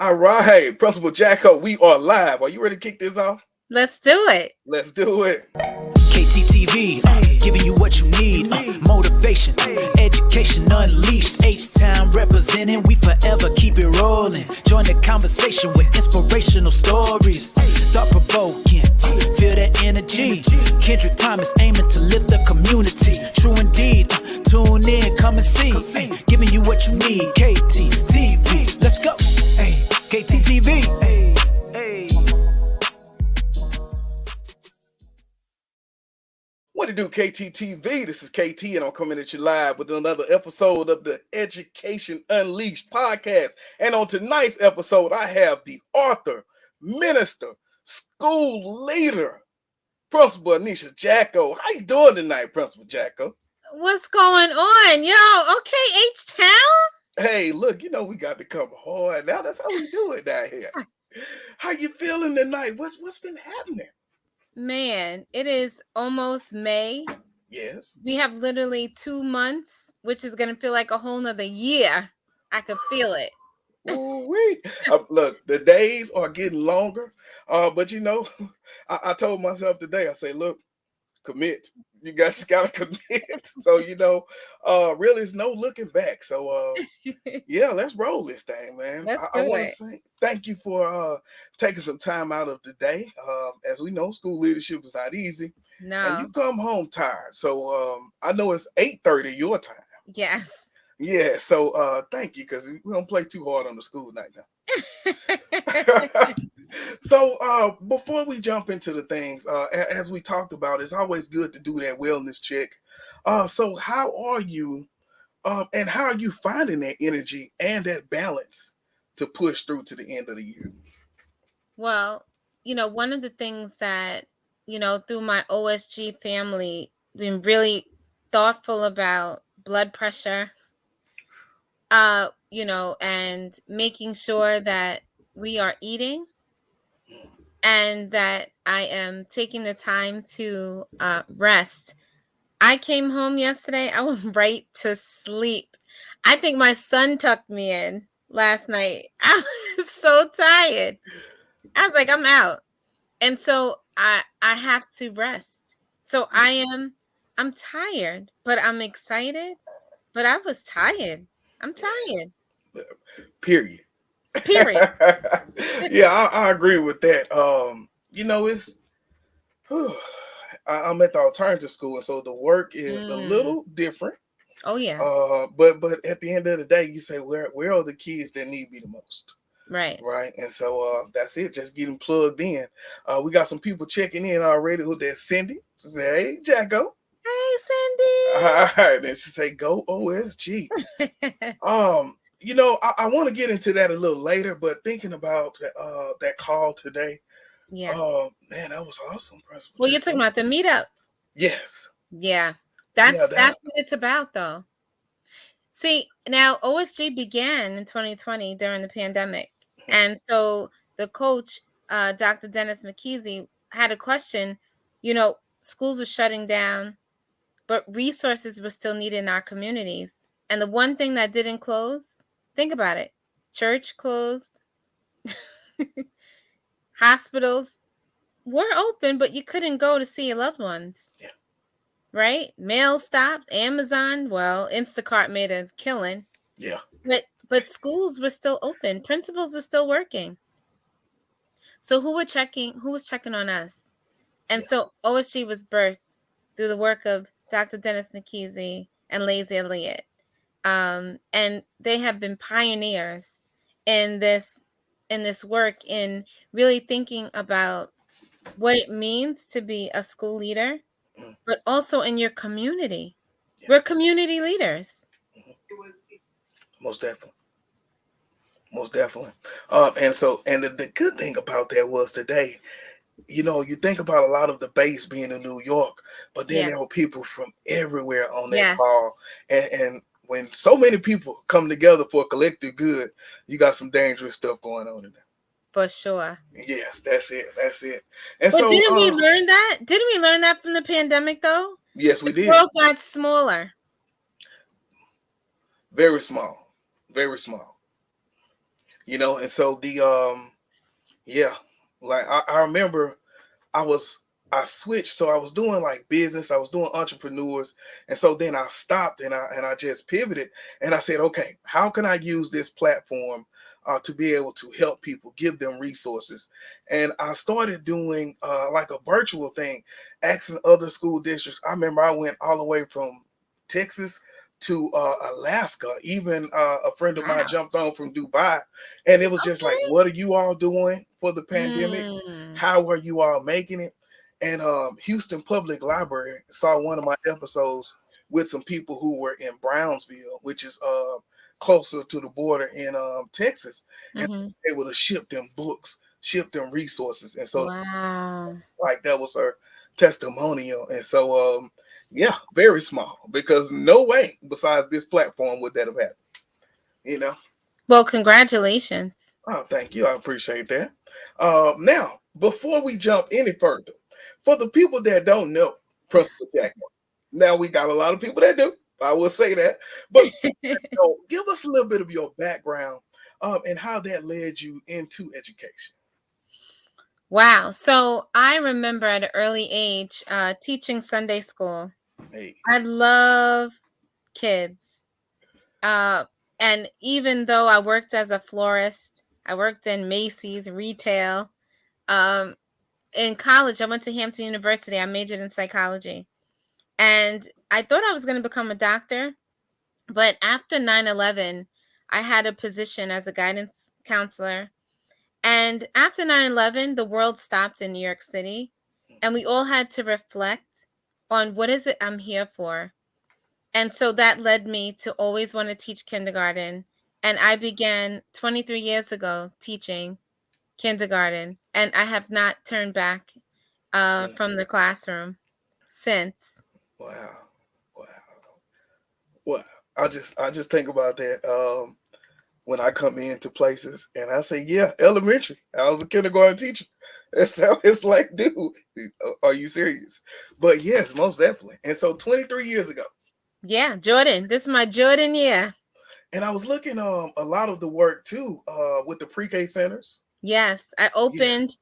All right, Principal Jacko, we are live. Are you ready to kick this off? Let's do it. Let's do it. KTTV, giving you what you need. Motivation, education unleashed. H-Town representing, we forever keep it rolling. Join the conversation with inspirational stories. Thought-provoking, feel that energy. Kendrick Thomas aiming to lift the community. True indeed, tune in, come and see. Giving you what you need. KTTV, let's go. Hey, KTTV. What to do, KTTV? This is KT, and I'm coming at you live with another episode of the Education Unleashed podcast. And on tonight's episode, I have the author, minister, school leader, Principal Aneesha Jacko. How you doing tonight, Principal Jacko? What's going on? Yo, okay, H-Town? Hey, look, you know we got to come hard now. That's how we do it down here. How you feeling tonight? What's been happening? Man, it is almost May. Yes. We have literally 2 months, which is going to feel like a whole nother year. I could feel it. Ooh-wee. Look, the days are getting longer. But you know, I told myself today, I say, look, commit. You guys gotta commit. So, you know, really it's no looking back. So yeah, let's roll this thing, man. Let's I do want to it. say thank you for taking some time out of the day. As we know, school leadership is not easy. And you No. come home tired. So I know it's 8:30 your time. Yes. Yeah, so thank you, because we don't play too hard on the school night now. So before we jump into the things, as we talked about, it's always good to do that wellness check. So how are you, and how are you finding that energy and that balance to push through to the end of the year? Well, one of the things that, through my OSG family, been really thoughtful about blood pressure, and making sure that we are eating and that I am taking the time to rest. I came home yesterday. I went right to sleep. I think my son tucked me in last night. I was so tired. I was like, I'm out. And so I have to rest. So I'm tired, but I'm excited. But I was tired. I'm tired. Period. Period. Yeah, I agree with that. You know, it's I'm at the alternative school, and so the work is a Mm. little different. Oh yeah. But at the end of the day, you say where are the kids that need me the most? Right. Right. And so that's it, just getting plugged in. We got some people checking in already. Who there's Cindy. She said, hey Jacko. All Hey, right. Then she say, go OSG. Cindy. You know, I want to get into that a little later, but thinking about that call today, Yeah. man, that was awesome, Principal Well, you're talking Jacko. about the meetup. Yes. Yeah. Yeah, That's what it's about though. See, now OSG began in 2020 during the pandemic. And so the coach, Dr. Dennis McKeezy, had a question. Schools were shutting down, but resources were still needed in our communities. And the one thing that didn't close, think about it, church closed, hospitals were open, but you couldn't go to see your loved ones. Yeah. Right? Mail stopped, Amazon, well, Instacart made a killing. Yeah. But schools were still open. Principals were still working. So who was checking on us? And Yeah. so OSG was birthed through the work of Dr. Dennis McKeezy and Lazy Elliott. And they have been pioneers in this work, in really thinking about what it means to be a school leader, Mhm. but also in your community. Yeah. We're community leaders. Most definitely. Most definitely. And the good thing about that was today, you know, you think about a lot of the base being in New York, but then Yeah. there were people from everywhere on that Yeah. call. And when so many people come together for a collective good, you got some dangerous stuff going on in there. For sure. Yes, that's it. That's it. And But so didn't we learn that? Didn't we learn that from the pandemic though? yes, we The did. world got smaller. Very small. Very small. And so yeah, like I remember I was I switched, so I was doing like business, I was doing entrepreneurs, and so then I stopped and I just pivoted and I said, okay, how can I use this platform to be able to help people, give them resources, and I started doing like a virtual thing, asking other school districts. I remember I went all the way from Texas to Alaska. Even a friend of mine Wow. jumped on from Dubai, and it was just like, Okay. what are you all doing for the pandemic? Mm. How are you all making it? And Houston Public Library saw one of my episodes with some people who were in Brownsville, which is closer to the border in Texas, and Mm-hmm. able to ship them books, ship them resources, and so Wow. like that was her testimonial. And so yeah, very small, because no way besides this platform would that have happened. You know. Well, congratulations. Oh, thank you. I appreciate that. Now, before we jump any further, for the people that don't know Principal Jacko, now we got a lot of people that do. I will say that, but give us a little bit of your background and how that led you into education. Wow. So I remember at an early age teaching Sunday school. Hey, I love kids. Uh, and even though I worked as a florist, I worked in Macy's retail. Um, in college, I went to Hampton University. I majored in psychology. And I thought I was going to become a doctor. But after 9/11, I had a position as a guidance counselor. And after 9/11, the world stopped in New York City. And we all had to reflect on what is it I'm here for. And so that led me to always want to teach kindergarten. And I began 23 years ago teaching kindergarten. And I have not turned back mm, from the classroom since. wow, wow, wow. I just think about that when I come into places and I say, yeah, elementary. I was a kindergarten teacher. That's how it's like, dude, are you serious? But yes, most definitely. And so 23 years ago, Yeah, Jordan. This is my Jordan year. and I was looking a lot of the work too with the pre-K centers. Yes, I Yeah. opened.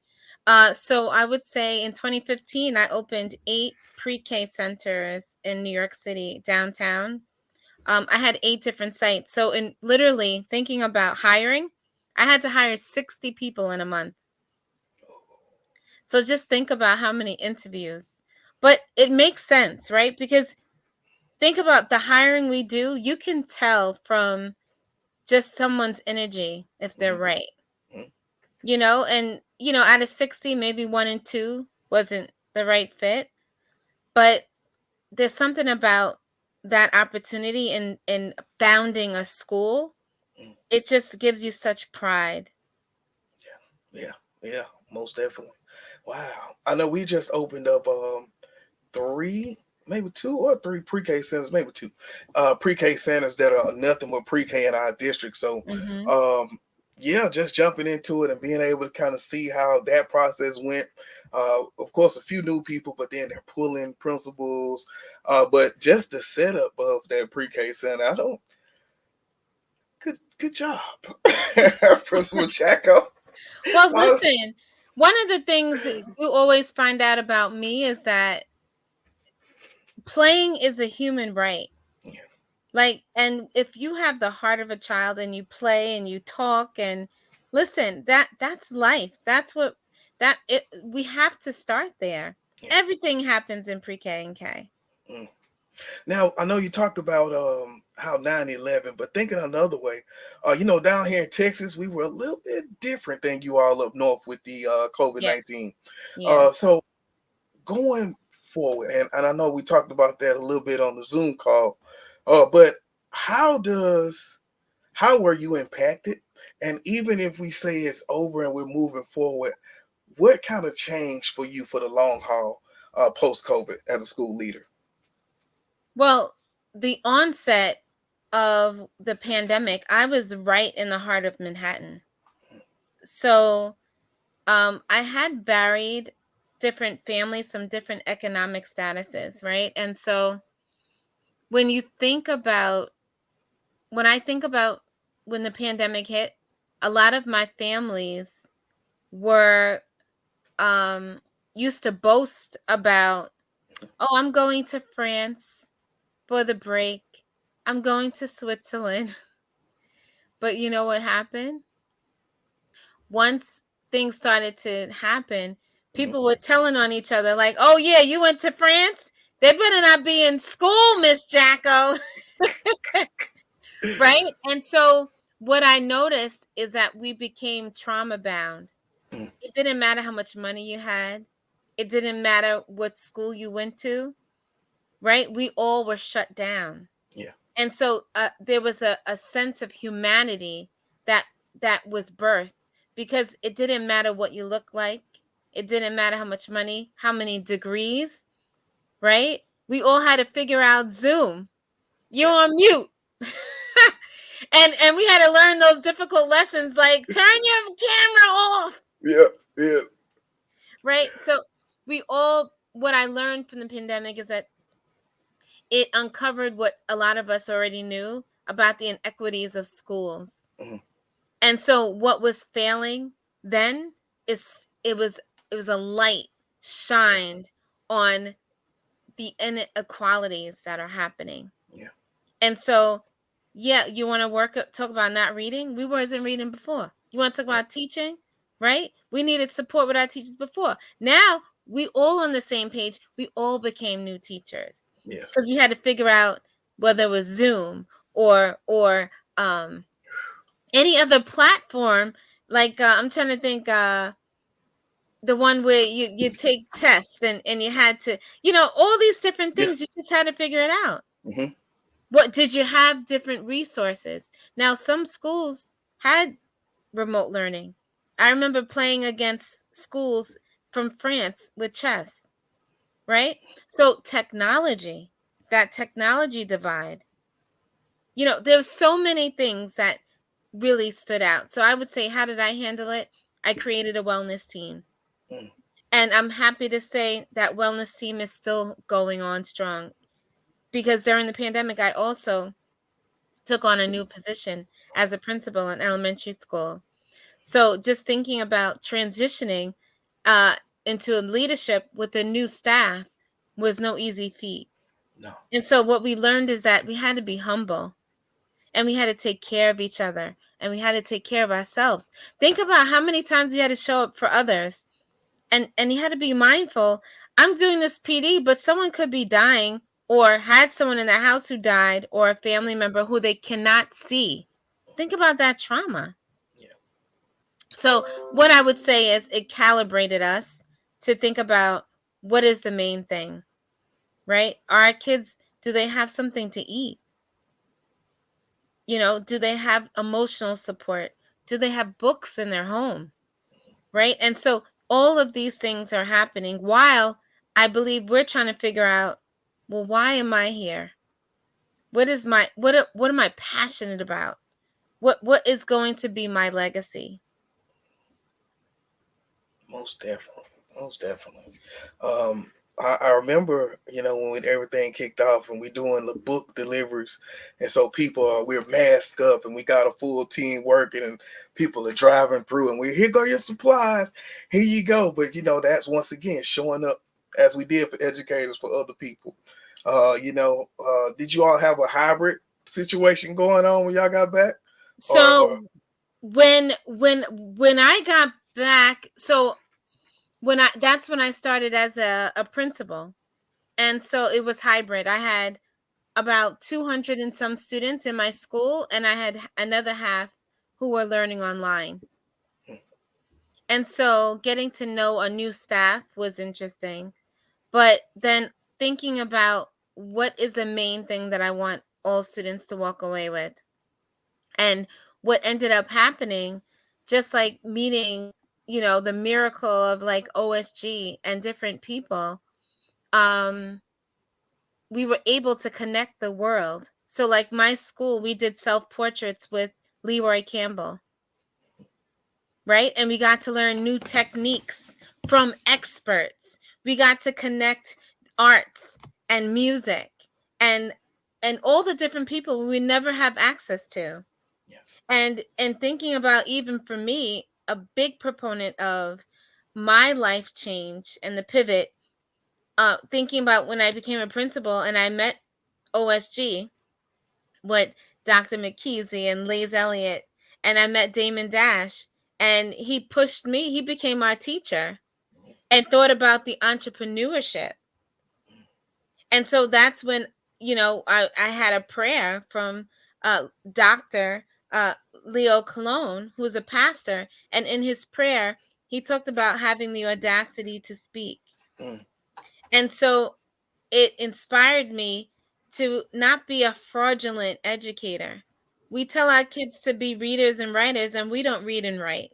So I would say in 2015, I opened 8 pre-K centers in New York City downtown. I had 8 different sites. So in literally thinking about hiring, I had to hire 60 people in a month. So just think about how many interviews. But it makes sense, right? Because think about the hiring we do. You can tell from just someone's energy if they're Mhm, right. mhm, And out of 60, maybe 1 and 2 wasn't the right fit, but there's something about that opportunity in founding a school. mhm. It just gives you such pride. Yeah, yeah, most definitely. Wow. I know we just opened up three, maybe two or three pre-K centers, maybe two pre-K centers that are nothing but pre-K in our district. So Mhm. um yeah, just jumping into it and being able to kind of see how that process went. Of course, a few new people, but then they're pulling principals. But just the setup of that pre-K center, I don't. Good job, Principal Jacko. Well, Uh, listen, one of the things that you always find out about me is that playing is a human right. yeah, Like, and if you have the heart of a child and you play and you talk and listen, that's life. That's what that it we have to start there. yeah. Everything happens in pre-K and K. Mm. Now, I know you talked about how 9/11, but thinking another way, down here in Texas, we were a little bit different than you all up north with the COVID Yeah. 19. Yeah. So going forward, and I know we talked about that a little bit on the Zoom call, but how does how were you impacted? And even if we say it's over and we're moving forward, what kind of change for you for the long haul post COVID as a school leader? Well, the onset of the pandemic, I was right in the heart of Manhattan. So, I had varied different families, some different economic statuses, right? And so when you think about when I think about when the pandemic hit, a lot of my families were used to boast about, oh, I'm going to France for the break. I'm going to Switzerland. But you know what happened? Once things started to happen, Mhm. people were telling on each other, like, oh, yeah, you went to France? They better not be in school, Miss Jacko. Right? And so what I noticed is that we became trauma bound. Mhm. It didn't matter how much money you had, it didn't matter what school you went to, right? We all were shut down. Yeah. And so there was a sense of humanity that was birthed, because it didn't matter what you look like. It didn't matter how much money, how many degrees, right? We all had to figure out Zoom. You're Yeah. on mute. And we had to learn those difficult lessons, like turn your camera off, Yes. Yes. right? So what I learned from the pandemic is that it uncovered what a lot of us already knew about the inequities of schools. Mhm. And so what was failing then is it was a light shined on the inequalities that are happening. Yeah. And so, yeah, you want to talk about not reading? We wasn't reading before. You want to talk Yeah. about teaching, right? We needed support with our teachers before. Now we all on the same page. We all became new teachers Yes. because we had to figure out whether it was Zoom or any other platform. Like I'm trying to think, the one where you take tests and you had to, all these different Yeah. things. You just had to figure it out. Hmm. What did you have different resources? Now, some schools had remote learning. I remember playing against schools from France with chess, right? So that technology divide, there's so many things that really stood out. So I would say, how did I handle it? I created a wellness team. Mm. And I'm happy to say that wellness team is still going on strong, because during the pandemic, I also took on a new position as a principal in elementary school. So just thinking about transitioning uh, into leadership with a new staff was no easy feat. No. And so what we learned is that we had to be humble, and we had to take care of each other, and we had to take care of ourselves. Think about how many times we had to show up for others, and you had to be mindful. I'm doing this PD, but someone could be dying, or had someone in the house who died, or a family member who they cannot see. Think about that trauma. Yeah. So what I would say is it calibrated us to think about, what is the main thing, right? Are our kids, do they have something to eat? Do they have emotional support? Do they have books in their home? Right? And so all of these things are happening while I believe we're trying to figure out, well, why am I here? What am I passionate about? What is going to be my legacy? Most definitely. Most definitely. I remember, when everything kicked off and we doing the book deliveries, and so people we're masked up and we got a full team working, and people are driving through, and here go your supplies, here you go. But that's once again showing up as we did for educators for other people. Did you all have a hybrid situation going on when y'all got back, or So when I got back, so that's when I started as a principal. And so it was hybrid. I had about 200 and some students in my school, and I had another half who were learning online. And so getting to know a new staff was interesting. But then thinking about, what is the main thing that I want all students to walk away with? And what ended up happening, just like meeting, the miracle of like OSG and different people, we were able to connect the world. So like my school, we did self-portraits with Leroy Campbell, right? And we got to learn new techniques from experts. We got to connect arts and music and all the different people we never have access to. yeah, And thinking about, even for me, a big proponent of my life change and the pivot, thinking about when I became a principal and I met OSG, what Dr. McKeesey and Lays Elliott, and I met Damon Dash, and he pushed me. He became our teacher and thought about the entrepreneurship. And so that's when, I had a prayer from Dr. Uh, Leo Cologne, who's a pastor. And in his prayer, he talked about having the audacity to speak. Mm. And so it inspired me to not be a fraudulent educator. We tell our kids to be readers and writers, and we don't read and write.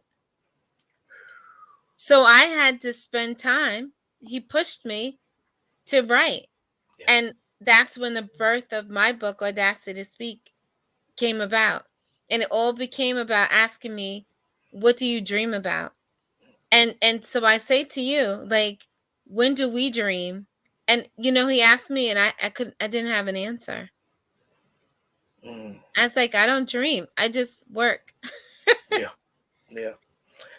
So I had to spend time. He pushed me to write. Yeah. And that's when the birth of my book, Audacity to Speak, came about. And it all became about asking me, what do you dream about? And so I say to you, like, when do we dream? And he asked me, and I didn't have an answer. Mm. I was like, I don't dream. I just work. Yeah. Yeah. Yeah.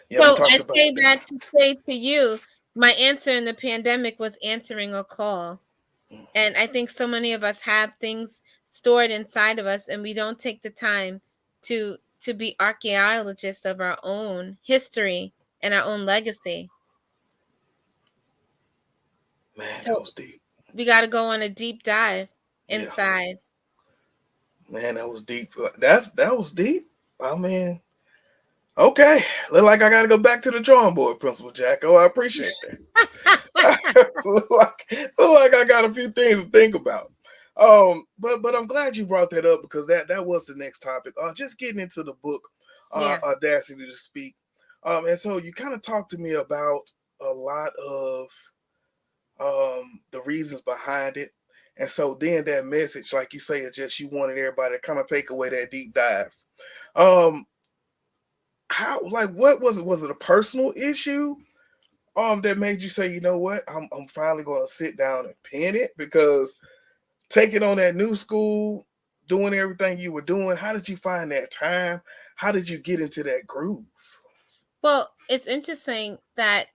We So talked I about say that. that to say to you, my answer in the pandemic was answering a call. Mm. And I think so many of us have things stored inside of us, and we don't take the time to be archaeologists of our own history and our own legacy. Man, that So was deep. we got to go on a deep dive Yeah. inside. Man, that was deep. That was deep. I mean, okay. Look like I gotta go back to the drawing board, Principal Jacko. I appreciate that. look like I got a few things to think about. But I'm glad you brought that up, because that was the next topic. Just getting into the book, Yeah. Audacity to Speak. And so you kind of talked to me about a lot of the reasons behind it. And so then that message, like you say, is just you wanted everybody to kind of take away that deep dive. Um, how, like, what was it? Was it a personal issue that made you say, you know what, I'm finally going to sit down and pen it? Because taking on that new school, doing everything you were doing, how did you find that time? How did you get into that groove? Well, it's interesting that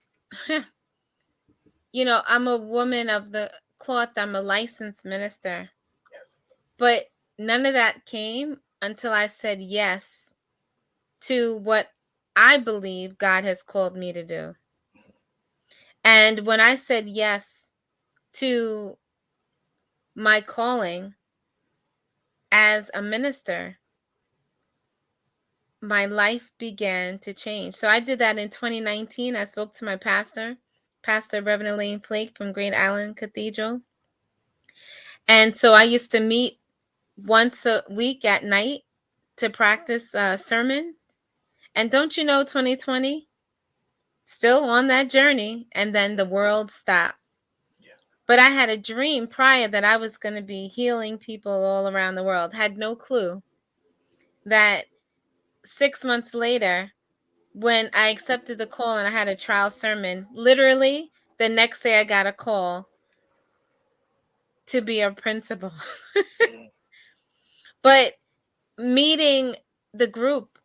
I'm a woman of the cloth. I'm a licensed minister. Yes. But none of that came until I said yes to what I believe God has called me to do. And when I said yes to my calling as a minister, my life began to change. So I did that in 2019. I spoke to my pastor, Pastor Reverend Elaine Flake from Great Island Cathedral. And so I used to meet once a week at night to practice sermons. And don't you know, 2020, still on that journey, and then the world stopped. Yeah. But I had a dream prior that I was going to be healing people all around the world. Had no clue that 6 months later, when I accepted the call and I had a trial sermon, literally the next day I got a call to be a principal. Mm. But meeting the group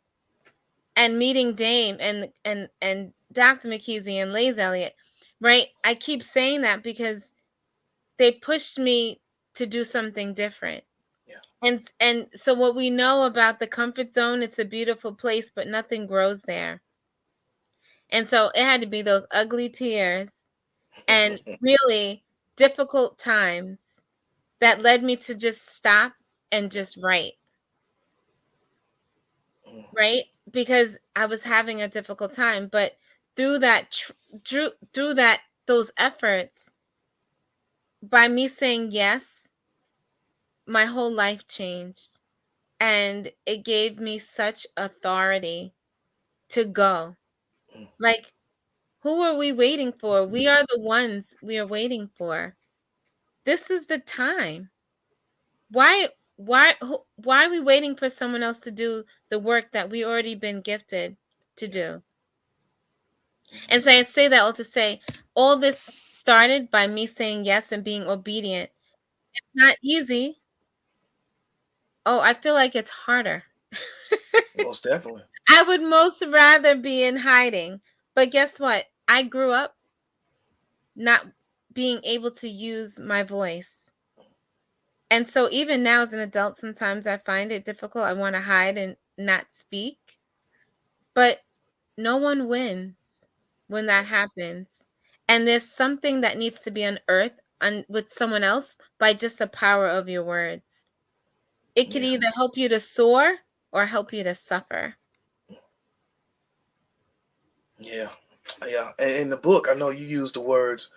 and meeting Dame and Dr. McKeesey and Lays Elliott, right? I keep saying that because they pushed me to do something different. Yeah. And so what we know about the comfort zone, it's a beautiful place, but nothing grows there. And so it had to be those ugly tears and really difficult times that led me to just stop and just write. Mm. Right? Because I was having a difficult time, but through that through that those efforts, by me saying yes, my whole life changed, and it gave me such authority to go. Mm. Like, who are we waiting for? We are the ones we are waiting for. This is the time. Why why are we waiting for someone else to do the work that we already been gifted to Yeah. do? And so I say that all to say, all this started by me saying yes and being obedient. It's not easy. Oh, I feel like it's harder. Most definitely. I would most rather be in hiding. But guess what? I grew up not being able to use my voice. And so even now as an adult, sometimes I find it difficult. I want to hide and not speak. But no one wins when that happens. And there's something that needs to be unearthed with someone else by just the power of your words. It could Yeah, either help you to soar or help you to suffer. yeah, yeah. And in the book, I know you use the words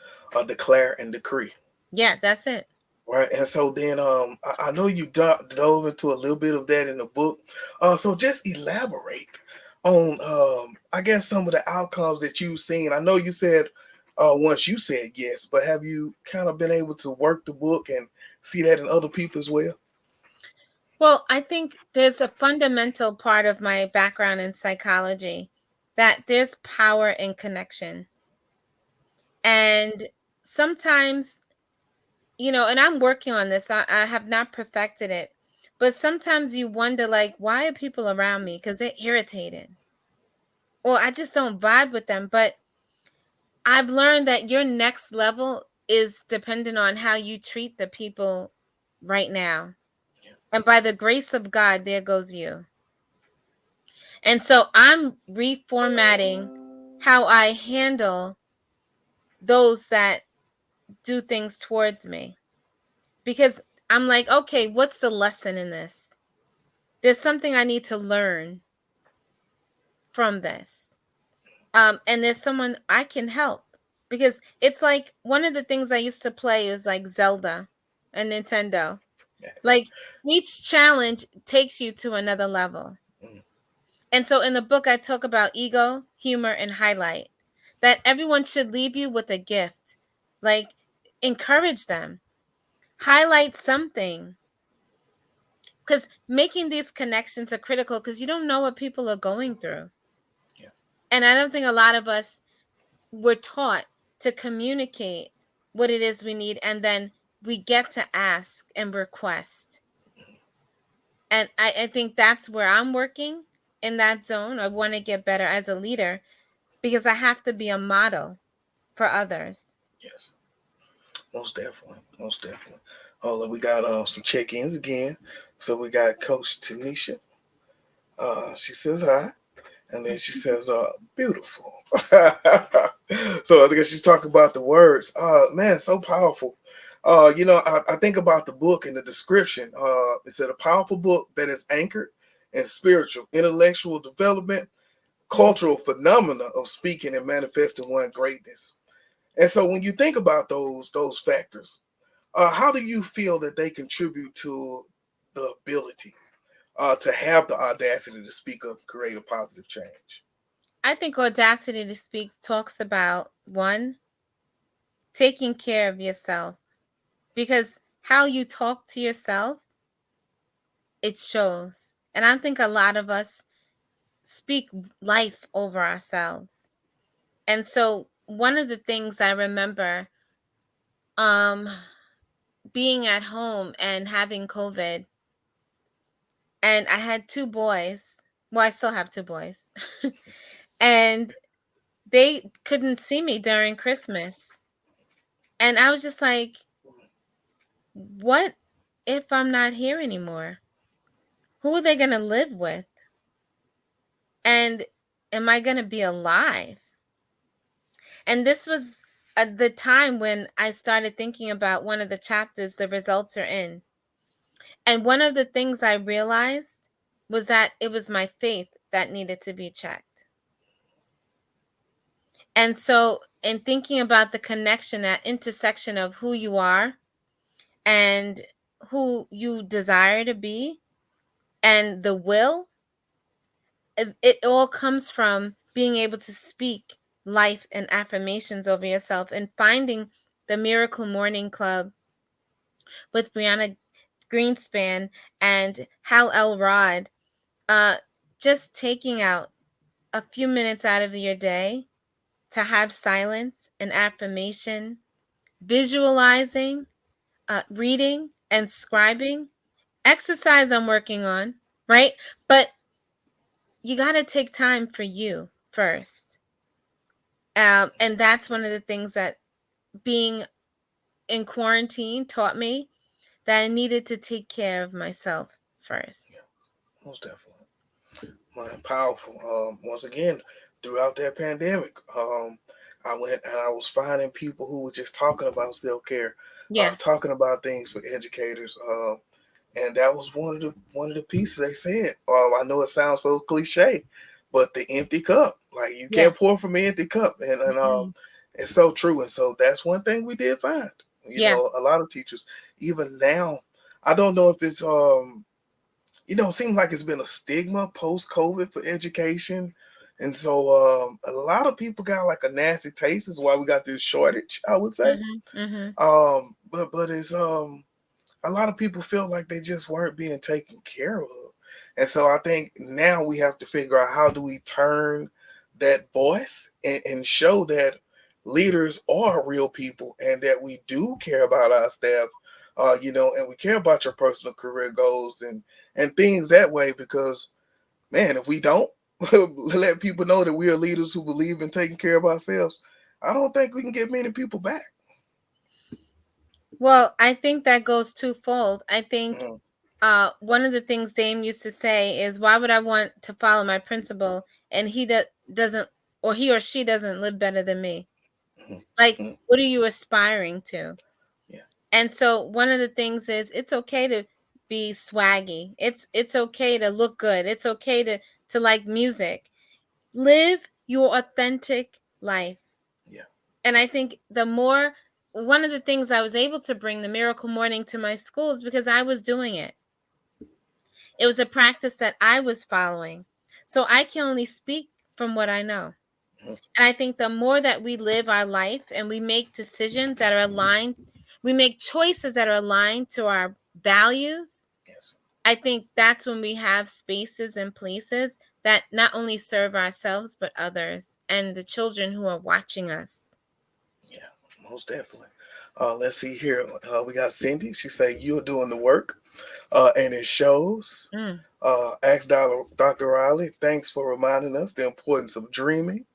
declare and decree. Yeah, that's it. Right, and so then I know you dove into a little bit of that in the book. So just elaborate on I guess some of the outcomes that you've seen. I know you said once you said yes, but have you kind of been able to work the book and see that in other people as well? Well, I think there's a fundamental part of my background in psychology that there's power in connection. And sometimes, and I'm working on this, I have not perfected it. But sometimes you wonder, like, why are people around me? Because they're irritated. Or I just don't vibe with them. But I've learned that your next level is dependent on how you treat the people right now. And by the grace of God, there goes you. And so I'm reformatting how I handle those that do things towards me. Because I'm like, okay, what's the lesson in this? There's something I need to learn from this. And there's someone I can help. Because it's like one of the things I used to play is like Zelda and Nintendo. Like each challenge takes you to another level. Mm, And so in the book, I talk about ego, humor, and highlight. That everyone should leave you with a gift. Like, encourage them, highlight something. Because making these connections are critical because you don't know what people are going through. yeah, And I don't think a lot of us were taught to communicate what it is we need. And then we get to ask and request. And I think that's where I'm working in that zone. I want to get better as a leader because I have to be a model for others. yes, most definitely, most definitely. Hold on, we got some check-ins again. So we got Coach Tanisha. She says hi. And then she says, beautiful. So I think she's talking about the words. Man, so powerful. I think about the book and the description. It said a powerful book that is anchored in spiritual, intellectual development, cultural phenomena of speaking and manifesting one greatness. And so when you think about those factors, how do you feel that they contribute to the ability to have the audacity to speak up, create a positive change? I think Audacity to Speak talks about one, taking care of yourself because how you talk to yourself, it shows. And I think a lot of us speak life over ourselves. And so one of the things I remember um being at home and having COVID, and I had two boys. Well, I still have two boys. And they couldn't see me during Christmas. And I was just like, what if I'm not here anymore? Who are they going to live with? And am I going to be alive? And this was the time when I started thinking about one of the chapters the results are in. And one of the things I realized was that it was my faith that needed to be checked. And so, in thinking about the connection, that intersection of who you are and who you desire to be and the will, it all comes from being able to speak life and affirmations over yourself and finding the Miracle Morning Club with Brianna Greenspan and Hal Elrod. Uh, just taking out a few minutes out of your day to have silence and affirmation, visualizing, reading, and scribing. Exercise I'm working on. right? But you got to take time for you first. And that's one of the things that being in quarantine taught me, that I needed to take care of myself first. Yeah, most definitely. Man, powerful. Once again, throughout that pandemic, I went and I was finding people who were just talking about self care, Yeah. talking about things for educators. And that was one of the pieces they said. I know it sounds so cliche, but the empty cup, like you Yeah. can't pour from an empty cup, and Mm-mm. it's so true. And so that's one thing we did find. Yeah. A lot of teachers, even now, I don't know if it's it seems like it's been a stigma post COVID for education. And so a lot of people got like a nasty taste. Is why we got this shortage, I would say. Mhm. Mhm. But it's a lot of people feel like they just weren't being taken care of. And so I think now we have to figure out how do we turn that voice and show that leaders are real people and that we do care about our staff, and we care about your personal career goals and things that way. Because man, if we don't let people know that we are leaders who believe in taking care of ourselves, I don't think we can get many people back. Well, I think that goes twofold. I think Mhm, one of the things Dame used to say is, why would I want to follow my principal and doesn't, or he or she doesn't live better than me? mhm, Like, mhm. what are you aspiring to? Yeah, And so one of the things is, it's okay to be swaggy. It's okay to look good. It's okay to like music. Live your authentic life. yeah, And I think one of the things I was able to bring the Miracle Morning to my schools, because I was doing it. It was a practice that I was following. So I can only speak from what I know. mhm, And I think the more that we live our life and we make decisions that are aligned, we make choices that are aligned to our values, yes. I think that's when we have spaces and places that not only serve ourselves, but others and the children who are watching us. Yeah, most definitely. Let's see here. We got Cindy. She say you're doing the work, and it shows. Mm. Ask Dr. Riley. Thanks for reminding us the importance of dreaming.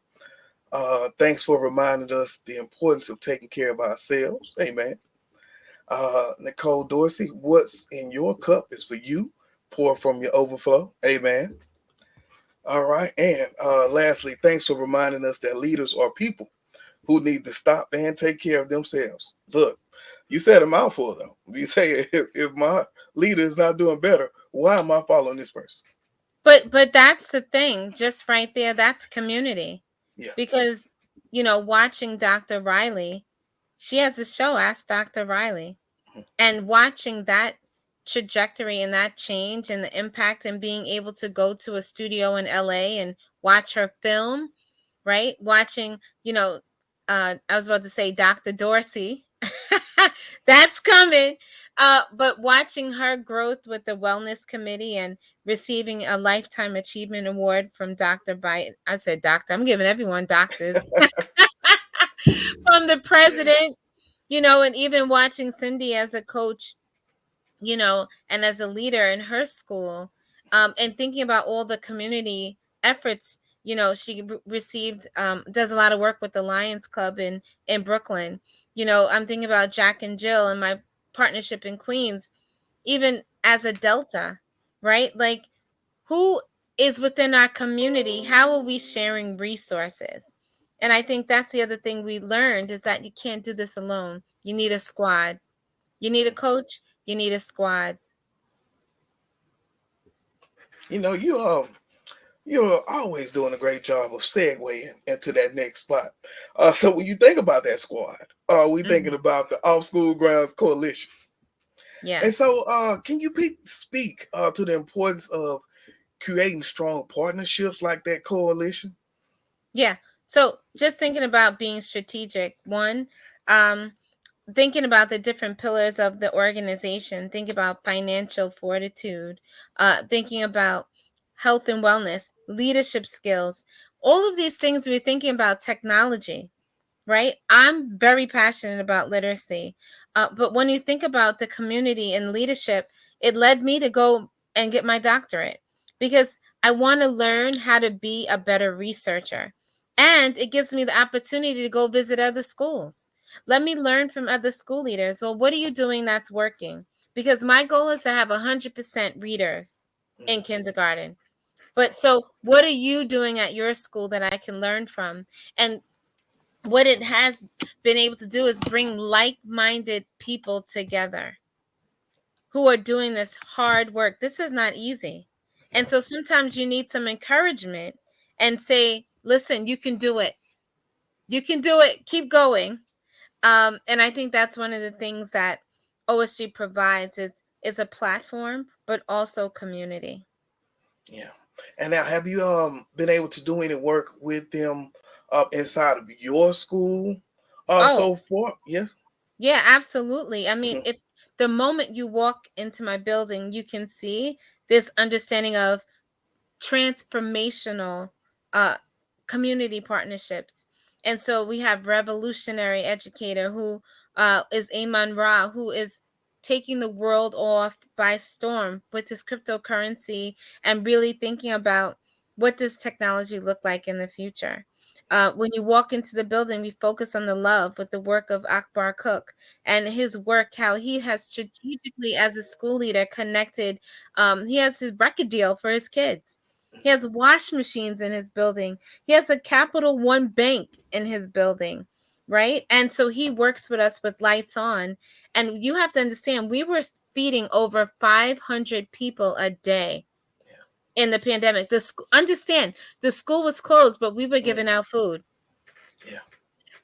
Thanks for reminding us the importance of taking care of ourselves. Amen. Nicole Dorsey, what's in your cup is for you. Pour from your overflow. Amen. All right. And lastly, thanks for reminding us that leaders are people who need to stop and take care of themselves. Look, you said a mouthful though. You say if my leader is not doing better, why am I following this person? But that's the thing, just right there, that's community. Yeah. Because, watching Dr. Riley, she has a show, Ask Dr. Riley. And watching that trajectory and that change and the impact, and being able to go to a studio in LA and watch her film, right? Watching, I was about to say Dr. Dorsey. That's coming. But watching her growth with the wellness committee and receiving a lifetime achievement award from Dr. Biden. I said doctor. I'm giving everyone doctors. From the president, and even watching Cindy as a coach, and as a leader in her school, and thinking about all the community efforts. She received, does a lot of work with the Lions Club in Brooklyn. I'm thinking about Jack and Jill and my partnership in Queens, even as a Delta, right? Like, who is within our community? How are we sharing resources? And I think that's the other thing we learned, is that you can't do this alone. You need a squad. You need a coach. You need a squad. You're always doing a great job of segueing into that next spot. So when you think about that squad, we thinking Mhm. about the Off School Grounds Coalition. And Yes. so, can you speak to the importance of creating strong partnerships like that coalition? Yeah. So just thinking about being strategic. One, um, thinking about the different pillars of the organization. Think about financial fortitude. Thinking about health and wellness, leadership skills. All of these things, we're thinking about technology, right? I'm very passionate about literacy. But when you think about the community and leadership, it led me to go and get my doctorate because I want to learn how to be a better researcher. And it gives me the opportunity to go visit other schools. Let me learn from other school leaders. Well, what are you doing that's working? Because my goal is to have 100% readers in kindergarten. But so, what are you doing at your school that I can learn from? And what it has been able to do is bring like-minded people together who are doing this hard work. This is not easy. And so sometimes you need some encouragement and say, listen, you can do it. You can do it. Keep going. And I think that's one of the things that OSG provides is a platform, but also community. Yeah. And now, have you been able to do any work with them inside of your school Oh, so far? Yes. yeah, absolutely. I mean, Mhm. if the moment you walk into my building, you can see this understanding of transformational uh, community partnerships. And so we have revolutionary educator who is Amon Ra, who is taking the world off by storm with his cryptocurrency and really thinking about what does technology look like in the future. When you walk into the building, we focus on the love with the work of Akbar Cook and his work, how he has strategically, as a school leader, connected. He has his record deal for his kids. He has wash machines in his building. He has a Capital One bank in his building, right? And so he works with us with lights on. And you have to understand, we were feeding over 500 people a day in the pandemic. Understand, the school was closed, but we were Mm. giving out food, Yeah.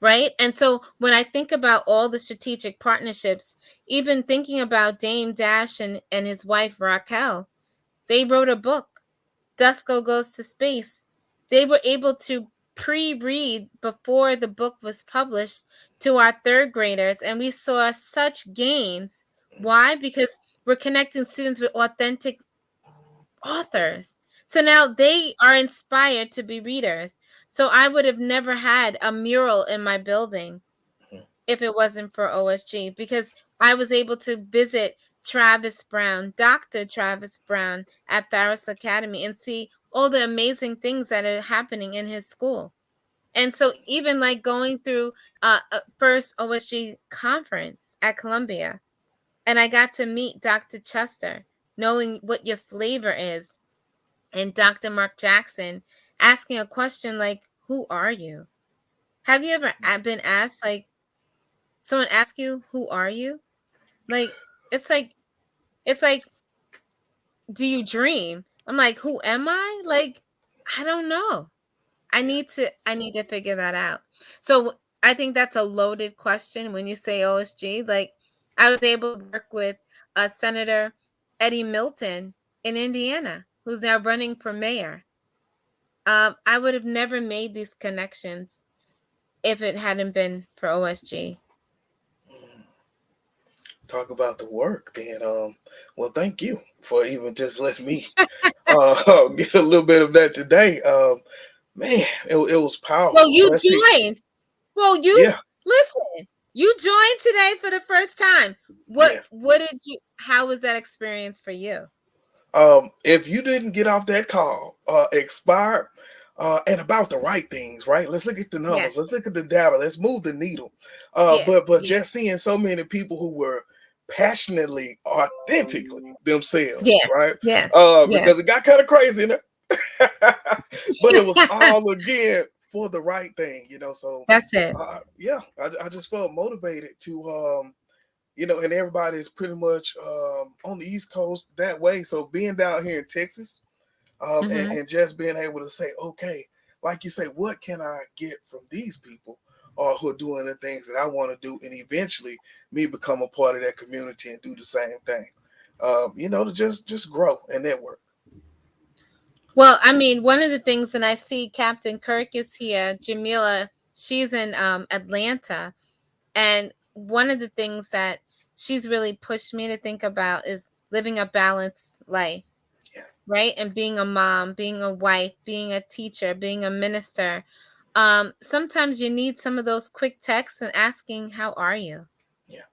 right? And so when I think about all the strategic partnerships, even thinking about Dame Dash and his wife Raquel, they wrote a book, Dusko Goes to Space. They were able to pre-read before the book was published to our third graders, and we saw such gains. Why? Because we're connecting students with authentic authors. So now they are inspired to be readers. So I would have never had a mural in my building Mhm. if it wasn't for OSG, because I was able to visit Travis Brown, Dr. Travis Brown at Farris Academy and see all the amazing things that are happening in his school. And so even like going through a first OSG conference at Columbia, and I got to meet Dr. Chester, knowing what your flavor is, and Dr. Mark Jackson asking a question like, who are you? Have you ever been asked, like, someone asks you, who are you? Like, it's like, it's like, do you dream? I'm like, who am I? Like, I don't know. Yeah. I need to figure that out. So I think that's a loaded question when you say OSG. Like, I was able to work with Senator Eddie Milton in Indiana, who's now running for mayor. I would have never made these connections if it hadn't been for OSG. Mm. Talk about the work, then. Well, thank you for even just letting me get a little bit of that today. Man, it was Well, powerful. you Let's see. joined. Well, you Yeah. listen. You joined today for the first time. Yes. What did you? How was that experience for you? If you didn't get off that call, expired, and about the right things, right? Let's look at the Yeah, numbers. Let's look at the data. Let's move the needle. yeah, But yeah, just seeing so many people who were passionately, authentically themselves, yeah, right? yeah, yeah. Because it got kind of crazy in there, but it was all again for the right thing, So, That's it. yeah, I just felt motivated to and everybody's pretty much on the East Coast that way. So being down here in Texas, Hmm. and just being able to say, okay, like you say, what can I get from these people who are doing the things that I want to do, and eventually me become a part of that community and do the same thing. To just grow and network. Well, I mean, one of the things, and I see Captain Kirk is here, Jamila, she's in Atlanta, and one of the things that she's really pushed me to think about is living a balanced life, Yeah, right? And being a mom, being a wife, being a teacher, being a minister. Sometimes you need some of those quick texts and asking, how are you? yeah,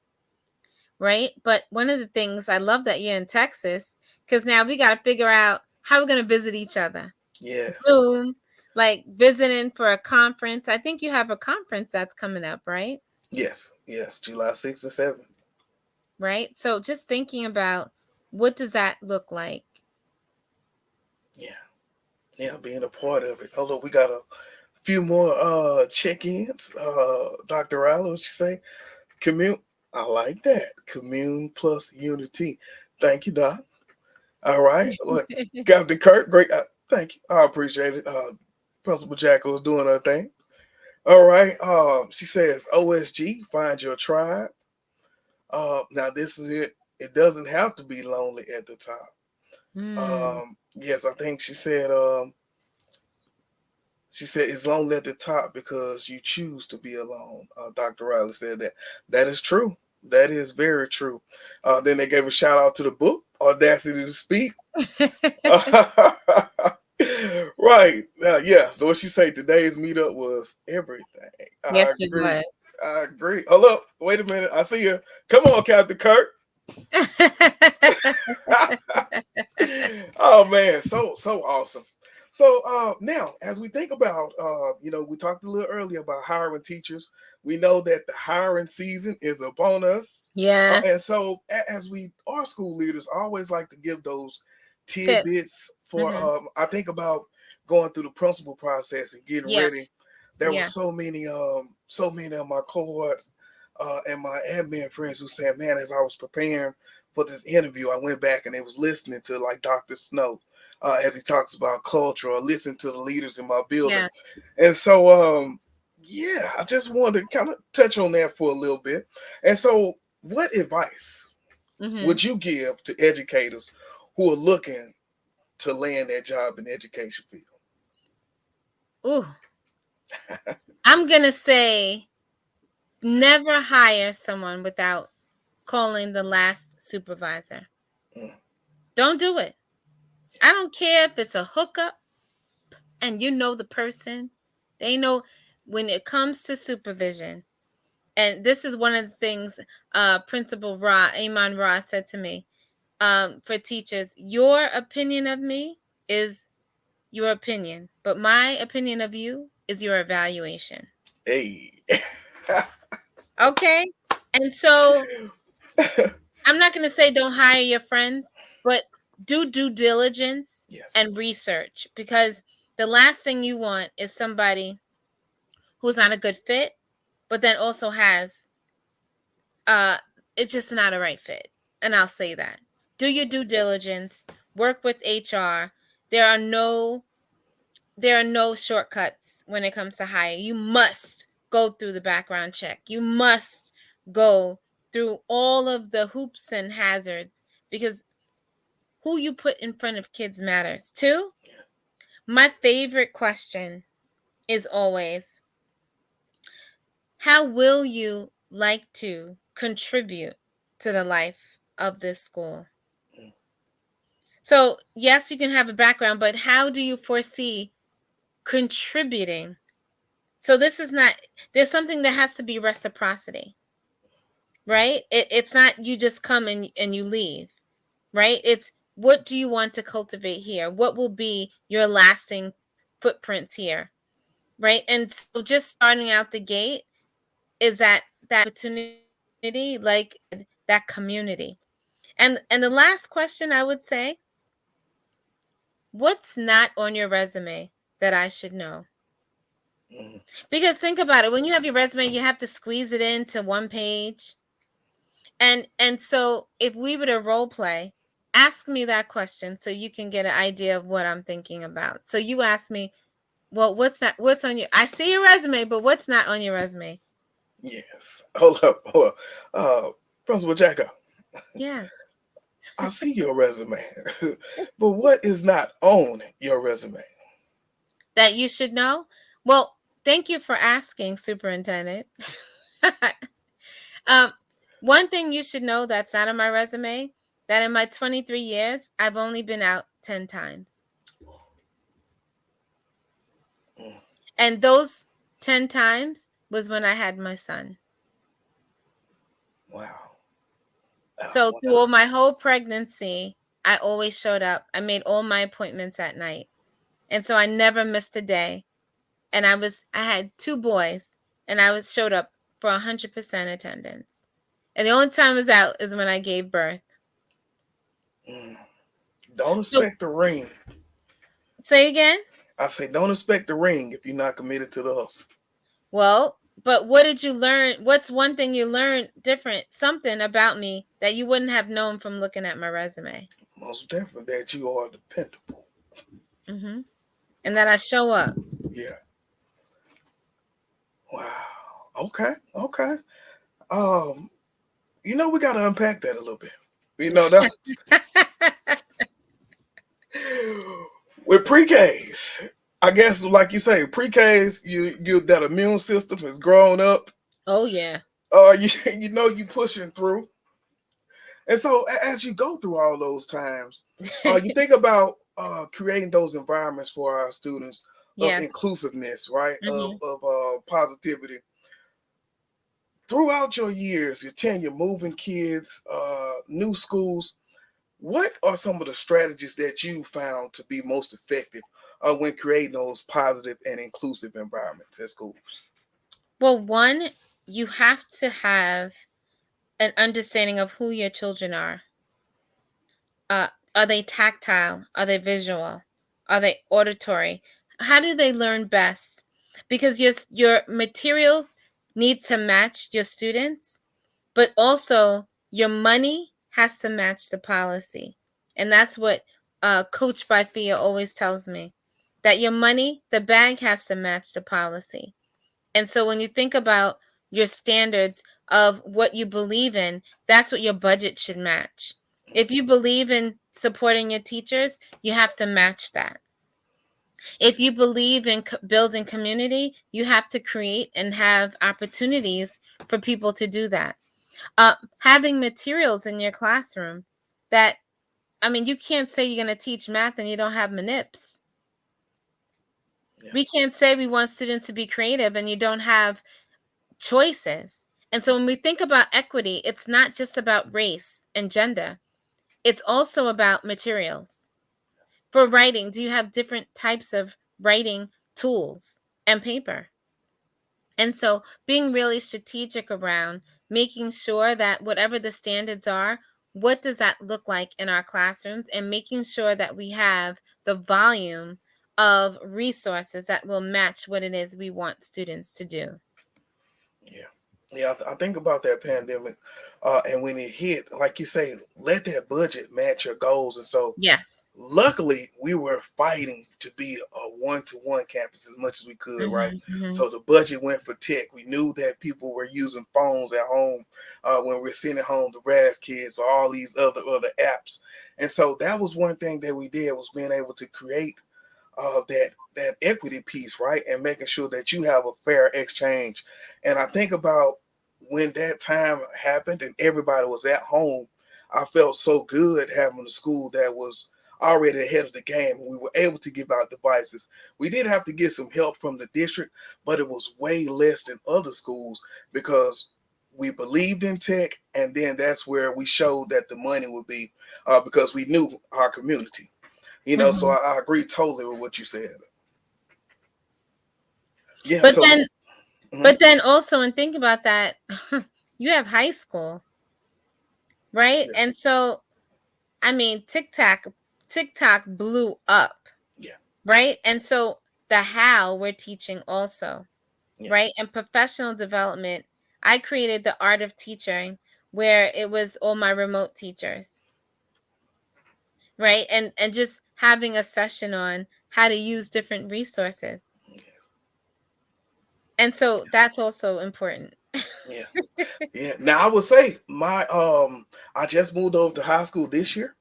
Right? But one of the things I love that you're in Texas, because now we got to figure out how we're going to visit each other. Yes. Zoom, like visiting for a conference. I think you have a conference that's coming up, right? Yes. Yes. July 6th and 7th. Right. So just thinking about what does that look like? Yeah. Yeah. Being a part of it. Although we got a few more check-ins. Dr. Riley, what you say? Commune. I like that. Commune plus unity. Thank you, Doc. All right. Look, Captain Kirk, great. Thank you. I appreciate it. Principal Jacko is doing her thing. All right. She says, OSG, find your tribe. Now this is it. It doesn't have to be lonely at the top. Hmm. Yes, I think she said it's lonely at the top because you choose to be alone. Dr. Riley said that. That is true. That is very true. Then they gave a shout out to the book, Audacity to Speak. Right. Yeah. So what she say? Today's meetup was everything. Yes, I it agree. was. I agree. Hold up. Wait a minute. I see you. Come on, Captain Kirk. Oh man, so awesome. So now as we think about we talked a little earlier about hiring teachers. We know that the hiring season is upon us. Yes. And so as we are school leaders, I always like to give those Tip. tidbits for Hmm. I think about going through the principal process and getting Yeah. ready. There were Yeah. so many of my cohorts and my admin friends who said, man, as I was preparing for this interview, I went back and they was listening to like Dr. Snow as he talks about culture, or listen to the leaders in my building. Yeah. And so yeah, I just wanted to kind of touch on that for a little bit. And so what advice Hmm. would you give to educators who are looking to land that job in the education field? Ooh. I'm gonna say never hire someone without calling the last supervisor. Mm, Don't do it. I don't care if it's a hookup and you know the person. They know when it comes to supervision. And this is one of the things Principal Amon Ra said to me for teachers. Your opinion of me is your opinion, but my opinion of you is your evaluation. hey. Okay? And so I'm not going to say don't hire your friends, but do due diligence Yes. and research, because the last thing you want is somebody who's not a good fit, but then also has uh it's just not a right fit. And I'll say that. Do your due diligence, work with HR. There are no shortcuts when it comes to hire. You must go through the background check. You must go through all of the hoops and hazards, because who you put in front of kids matters too. My favorite question is always, how will you like to contribute to the life of this school? Mm, So, yes, you can have a background, but how do you foresee contributing? So, this is not, there's something that has to be reciprocity, right? It's not you just come and you leave, right? It's what do you want to cultivate here? What will be your lasting footprints here, right? And so, just starting out the gate is that opportunity, like you said, that community. And the last question I would say, what's not on your resume that I should know? mm, Because think about it, when you have your resume, you have to squeeze it into one page. And so if we were to role play, ask me that question so you can get an idea of what I'm thinking about. So you ask me, well, what's on your, I see your resume, but what's not on your resume? yes. Hold up. Hold up. Principal Jacko, Yes. I see your resume, but what is not on your resume? That you should know? Well, thank you for asking, Superintendent. um, one thing you should know that's not on my resume, that in my 23 years, I've only been out 10 times. Mm, And those 10 times was when I had my son. wow. So through Wow. all my whole pregnancy, I always showed up. I made all my appointments at night. And so I never missed a day. And I had 2 boys, and I showed up for 100% attendance. And the only time I was out is when I gave birth. Don't So expect the ring. say again? I say don't expect the ring if you're not committed to the hustle. Well, but what did you learn? What's one thing you learned different, something about me that you wouldn't have known from looking at my resume? Most definitely that you are dependable. And that I show up. Yeah. Wow. Okay. Okay. Um, we got to unpack that a little bit. That's with pre-Ks. I guess, like you say, pre-Ks, you that immune system has grown up. Oh yeah. You pushing through, and so as you go through all those times, you think about creating those environments for our students of Yes. inclusiveness, right? Mm-hmm. Of positivity. Throughout your years, your tenure, moving kids, new schools, what are some of the strategies that you found to be most effective when creating those positive and inclusive environments at schools? Well, one, you have to have an understanding of who your children are. Are they tactile? Are they visual? Are they auditory? How do they learn best? Because your materials need to match your students, but also your money has to match the policy. And that's what Coach by Fia always tells me, that your money, the bag has to match the policy. And so when you think about your standards of what you believe in, that's what your budget should match. If you believe in supporting your teachers, you have to match that. If you believe in building community, you have to create and have opportunities for people to do that. Having materials in your classroom that, you can't say you're going to teach math and you don't have manips. Yeah. We can't say we want students to be creative and you don't have choices. And so when we think about equity, it's not just about race and gender. It's also about materials. For writing, do you have different types of writing tools and paper? And so being really strategic around making sure that whatever the standards are, what does that look like in our classrooms, and making sure that we have the volume of resources that will match what it is we want students to do. Yeah, I think about that pandemic, and when it hit, like you say, let that budget match your goals. And so, yes, luckily, we were fighting to be a one-to-one campus as much as we could, right? So the budget went for tech. We knew that people were using phones at home when we're sending home the RAS kids or all these other apps. And so that was one thing that we did, was being able to create that equity piece, right? And making sure that you have a fair exchange. And I think about when that time happened and everybody was at home, I felt so good having a school that was already ahead of the game. We were able to give out devices. We did have to get some help from the district, but it was way less than other schools because we believed in tech, and then that's where we showed that the money would be because we knew our community. So I agree totally with what you said. Yeah. But then also, and think about that, you have high school, right? Yeah. And so, TikTok blew up. Yeah. Right? And so the how we're teaching also, right? And professional development, I created the art of teaching where it was all my remote teachers, right? And just having a session on how to use different resources. And so that's also important. Yeah. Now I would say I just moved over to high school this year,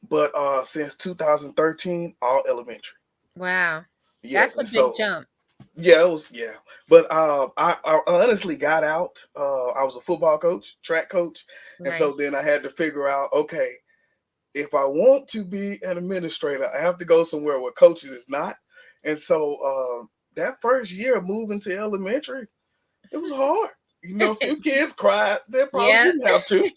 but since 2013, all elementary. Wow. Yes. That's a big jump. Yeah, it was. Yeah, but I honestly got out. I was a football coach, track coach, and so then I had to figure out, okay, if I want to be an administrator, I have to go somewhere where coaching is not. And so that first year moving to elementary, it was hard. A few kids cried. They probably didn't have to.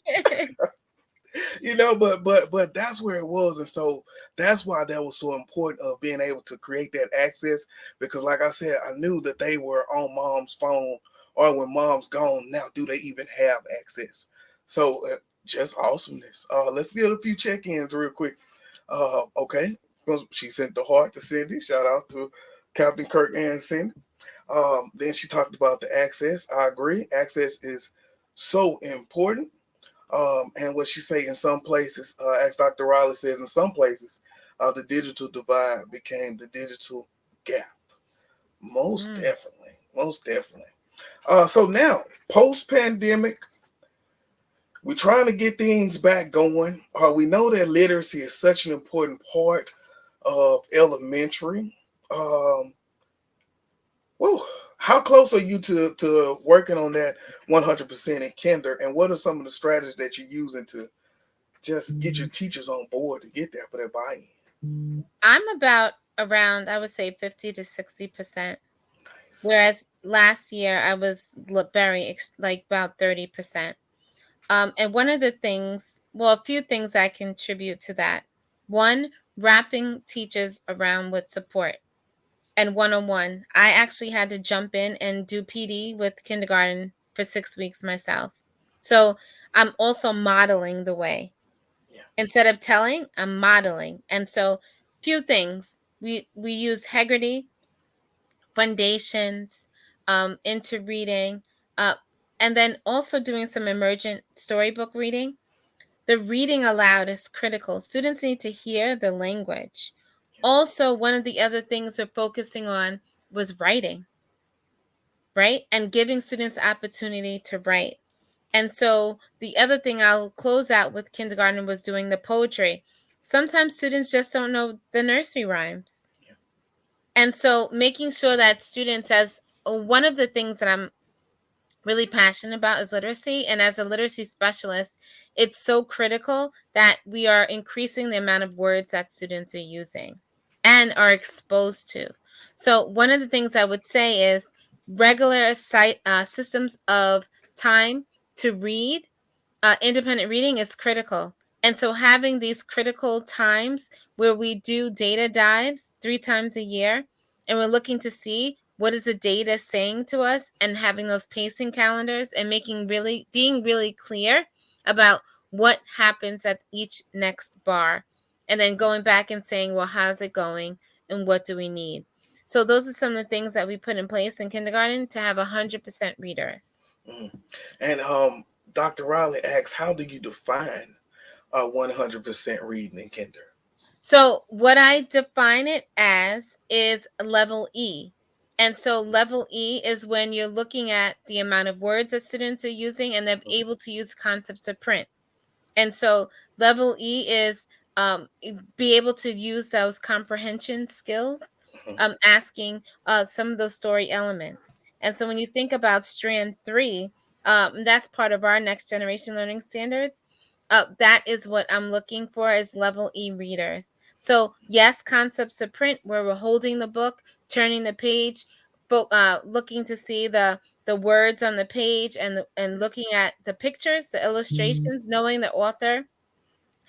but that's where it was, and so that's why that was so important of being able to create that access, because like I said, I knew that they were on mom's phone, or when mom's gone, now do they even have access? So just awesomeness. Let's get a few check-ins real quick. Okay, she sent the heart to Cindy. Shout out to Captain Kirk and Cindy. Then she talked about the access. I agree, access is so important. And what she say in some places, as Dr. Riley says, in some places, the digital divide became the digital gap. Most Mm. definitely, most definitely. So now, post pandemic, we're trying to get things back going. We know that literacy is such an important part of elementary. Um, whew, how close are you to working on that 100% in kinder? And what are some of the strategies that you're using to just get your teachers on board to get there for their buy-in? I'm about around, I would say 50 to 60%. Nice. Whereas last year I was like about 30%. And one of the things, well, a few things I contribute to that. One, wrapping teachers around with support and one-on-one. I actually had to jump in and do PD with kindergarten for 6 weeks myself. So I'm also modeling the way. Yeah. Instead of telling, I'm modeling. And so few things. We use Hegarty, foundations, into reading, uh, and then also doing some emergent storybook reading. The reading aloud is critical. Students need to hear the language. Also, one of the other things we're focusing on was writing, right? And giving students opportunity to write. And so the other thing I'll close out with kindergarten was doing the poetry. Sometimes students just don't know the nursery rhymes. And so making sure that students, as one of the things that I'm really passionate about is literacy. And as a literacy specialist, it's so critical that we are increasing the amount of words that students are using and are exposed to. So one of the things I would say is regular systems of time to read, independent reading is critical. And so having these critical times where we do data dives 3 times a year, and we're looking to see what is the data saying to us, and having those pacing calendars and being really clear about what happens at each next bar, and then going back and saying, well, how's it going and what do we need? So those are some of the things that we put in place in kindergarten to have 100% readers. Mm. And Dr. Riley asks, how do you define 100% reading in kinder? So what I define it as is level E. And so level E is when you're looking at the amount of words that students are using and they're able to use concepts of print. And so level E is be able to use those comprehension skills, asking some of those story elements. And so when you think about strand 3, that's part of our next generation learning standards. That is what I'm looking for as level E readers. So yes, concepts of print, where we're holding the book, turning the page, looking to see the words on the page, and looking at the pictures, the illustrations, knowing the author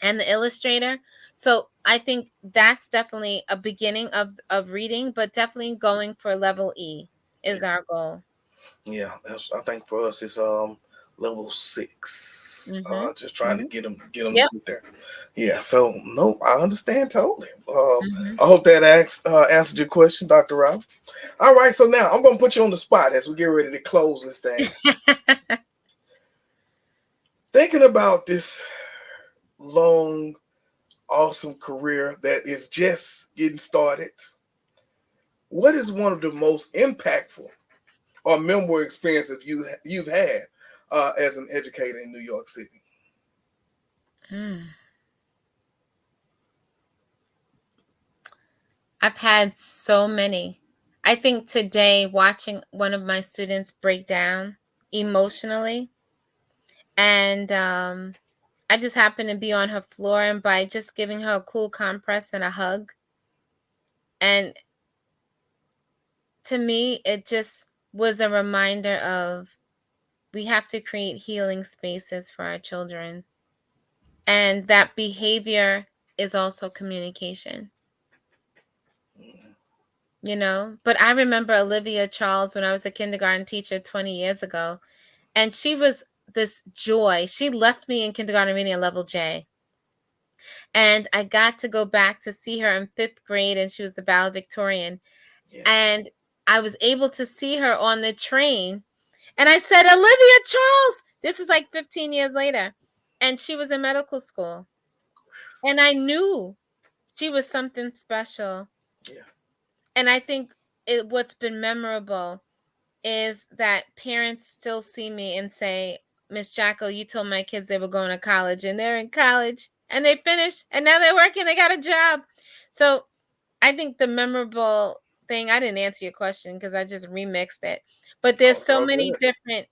and the illustrator. So I think that's definitely a beginning of reading, but definitely going for level E Yeah, is our goal. yeah. I think for us it's level 6. Mhm. Just trying to Mhm. get them to Yep. get there. Yeah. So no, I understand totally. Mhm. I hope that answered your question, Dr. Rob. All right. So now I'm gonna put you on the spot as we get ready to close this thing. Thinking about this long, awesome career that is just getting started, what is one of the most impactful or memorable experiences you've had as an educator in New York City? Mm. I've had so many. I think today, watching one of my students break down emotionally, and I just happened to be on her floor, and by just giving her a cool compress and a hug, and to me, it just was a reminder of we have to create healing spaces for our children. And that behavior is also communication. You know, but I remember Olivia Charles when I was a kindergarten teacher 20 years ago, and she was this joy. She left me in kindergarten reading a level J. And I got to go back to see her in 5th grade, and she was the valedictorian. Yes. And I was able to see her on the train. And I said, Olivia Charles, this is like 15 years later. And she was in medical school. And I knew she was something special. Yeah. And I think what's been memorable is that parents still see me and say, Miss Jacko, you told my kids they were going to college, and they're in college and they finished and now they're working, they got a job. So I think the memorable thing, I didn't answer your question because I just remixed it, but Oh, there's it's so all many good. different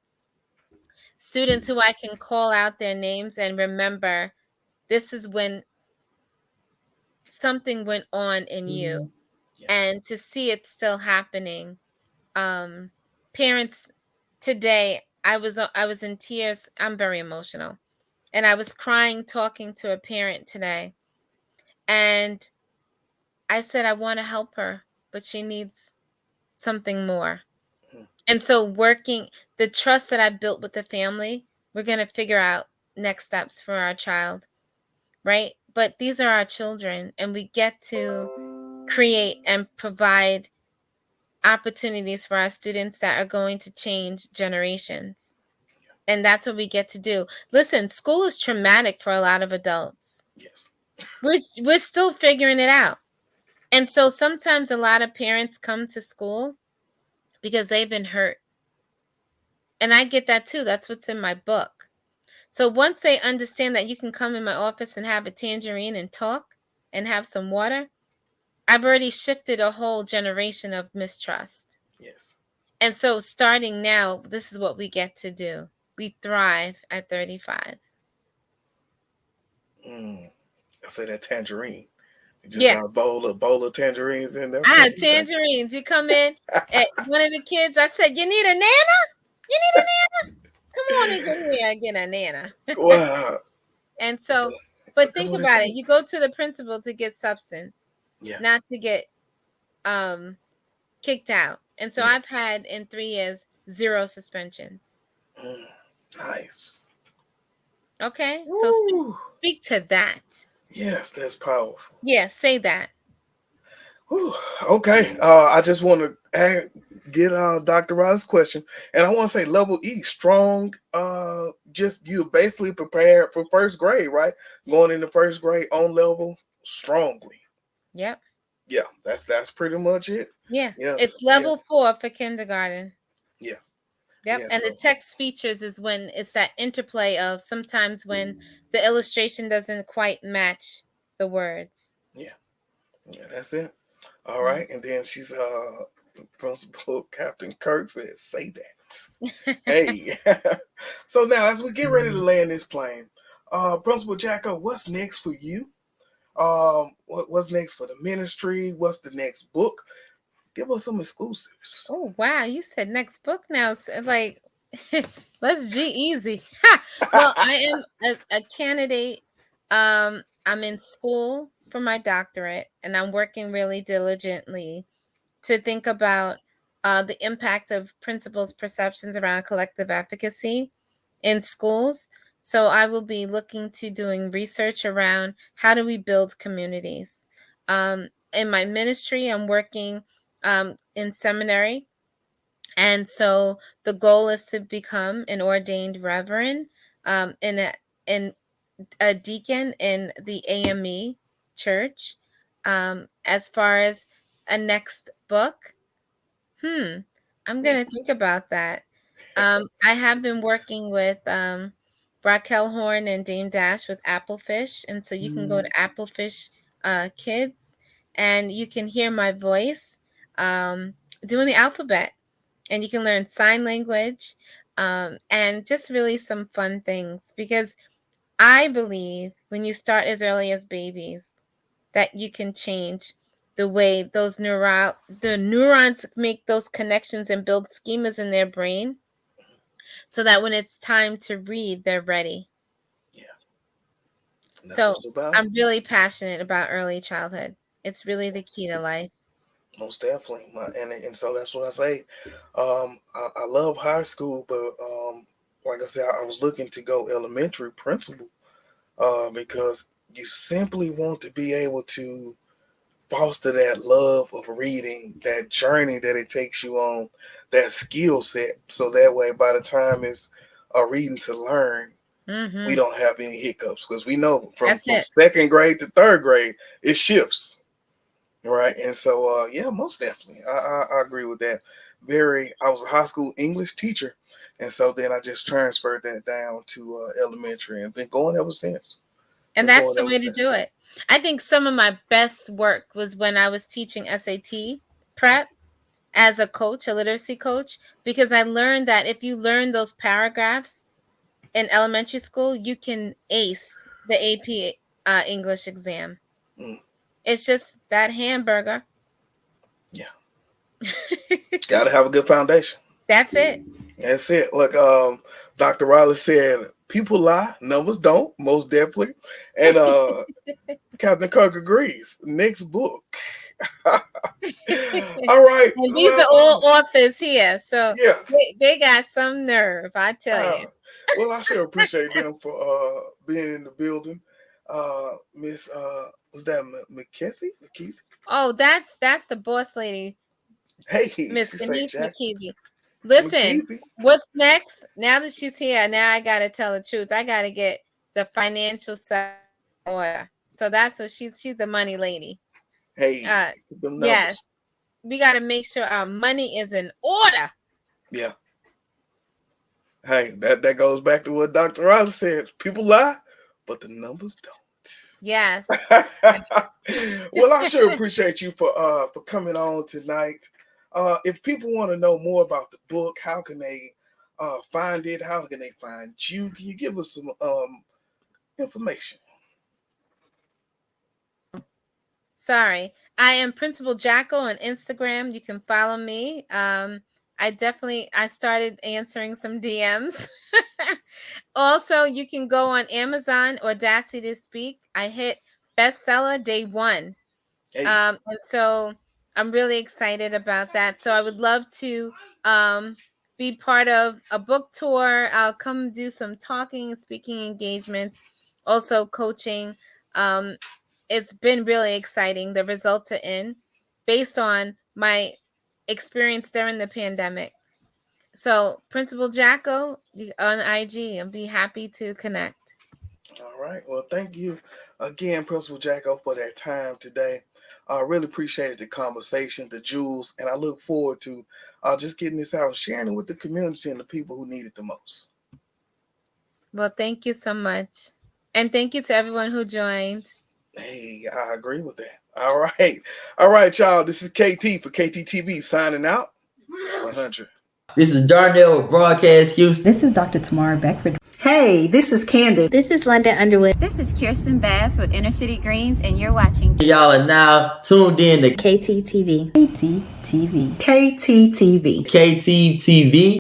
students who I can call out their names and remember this is when something went on in you, Yeah. and to see it still happening. Parents today, I was in tears. I'm very emotional, and I was crying talking to a parent today, and I said I want to help her, but she needs something more. Mm. And so working the trust that I built with the family, we're going to figure out next steps for our child, right? But these are our children, and we get to create and provide opportunities for our students that are going to change generations. And that's what we get to do. Listen, school is traumatic for a lot of adults. Yes. We're still figuring it out. And so sometimes a lot of parents come to school because they've been hurt. And I get that too. That's what's in my book. So once they understand that you can come in my office and have a tangerine and talk and have some water, I've already shifted a whole generation of mistrust. Yes. And so starting now, this is what we get to do. We thrive at 35. I say that tangerine. You just Yeah. got a bowl of tangerines in there I for have you. tangerines. You come in at one of the kids, I said, you need a nana? You need a nana? Come on and get here and get a nana. Wow. And so, but That's think what it about it. takes. You go to the principal to get substance, Yeah. not to get kicked out. And so Yeah. I've had in 3 years 0 suspensions. Mm, nice. Okay? So Woo. speak to that. Yes, that's powerful. Yeah, say that. Whew. Okay. I just want to get Dr. Ross's question, and I want to say level E, strong. Just you basically prepared for first grade, right? Going into first grade on level strongly. Yep. Yeah, that's pretty much it. Yeah. Yes. It's Yeah. level 4 for kindergarten. Yeah. Yep. Yeah. And the So text features is when it's that interplay of sometimes when the illustration doesn't quite match the words. yeah. Yeah. That's it. All Yeah. right. And then she's Principal Captain Kirk says, "Say that." Hey. So now, as we get ready to land this plane, Principal Jacko, what's next for you? What's next for the ministry? What's the next book? Give us some exclusives. Oh wow, you said next book now. Like let's G easy. Well, I am a candidate. I'm in school for my doctorate, and I'm working really diligently to think about the impact of principals' perceptions around collective efficacy in schools. So I will be looking to doing research around how do we build communities. In my ministry, I'm working in seminary, and so the goal is to become an ordained reverend, in a deacon in the AME church. As far as a next book, I'm Yeah. gonna think about that. I have been working with Raquel Horn and Dame Dash with Applefish, and so you can go to Applefish Kids, and you can hear my voice um, doing the alphabet, and you can learn sign language, and just really some fun things. Because I believe when you start as early as babies, that you can change the way the neurons make those connections and build schemas in their brain, so that when it's time to read, they're ready. Yeah. That's what So it's about. I'm really passionate about early childhood. It's really the key to life. Most definitely. And so that's what I say. I love high school, but like I said, I was looking to go elementary principal because you simply want to be able to foster that love of reading, that journey that it takes you on, that skill set. So that way, by the time it's a reading to learn, we Mm-hmm. don't have any hiccups because we know from That's it. second grade to third grade it shifts, right? And so yeah, most definitely, I agree with that. I was a high school English teacher, and so then I just transferred that down to elementary and been going ever since. And Been that's going the ever way to since. do it. I think some of my best work was when I was teaching SAT prep as a coach, a literacy coach, because I learned that if you learn those paragraphs in elementary school, you can ace the AP English exam. Mm, It's just that hamburger. yeah, got to have a good foundation. That's it. That's it. Look, Dr. Riley said, "People lie, numbers don't." Most definitely, and Captain Kirk agrees. Next book. All right. And these Well, are all authors here, so yeah. they got some nerve, I tell Uh, you. well, I sure appreciate them for being in the building. Miss was that McKessie? McKessie? Oh, that's the boss lady, Hey, Miss she say Denise Jack McKeevy. Listen, McKessie. what's next? Now that she's here, now I gotta tell the truth. I gotta get the financial side in order. So that's what she's the money lady. Hey, Uh, them yes, numbers. we gotta make sure our money is in order. Yeah. Hey, that goes back to what Dr. Riley said. People lie, but the numbers don't. Yes. Well, I sure appreciate you for coming on tonight. If people want to know more about the book, how can they find it? How can they find you? Can you give us some information? Sorry. I am Principal Jacko on Instagram. You can follow me. I started answering some DMs. Also, you can go on Amazon, Audacity to Speak. I hit bestseller day one. Hey, And so I'm really excited about that. So I would love to be part of a book tour. I'll come do some talking and speaking engagements, also coaching. Um, it's been really exciting. The results are in based on my experience during the pandemic. So, Principal Jacko on IG, I'll be happy to connect. all right. Well, thank you again, Principal Jacko, for that time today. I really appreciated the conversation, the jewels, and I look forward to just getting this out, sharing it with the community and the people who need it the most. Well, thank you so much. And thank you to everyone who joined. Hey, I agree with that. All right. All right, y'all. This is KT for KTTV signing out. 100. This is Darnell with Broadcast Houston. This is Dr. Tamara Beckford. Hey, this is Candace. This is London Underwood. This is Kirsten Bass with Inner City Greens, and you're watching. Y'all are now tuned in to KTTV. KTTV. KTTV. KTTV.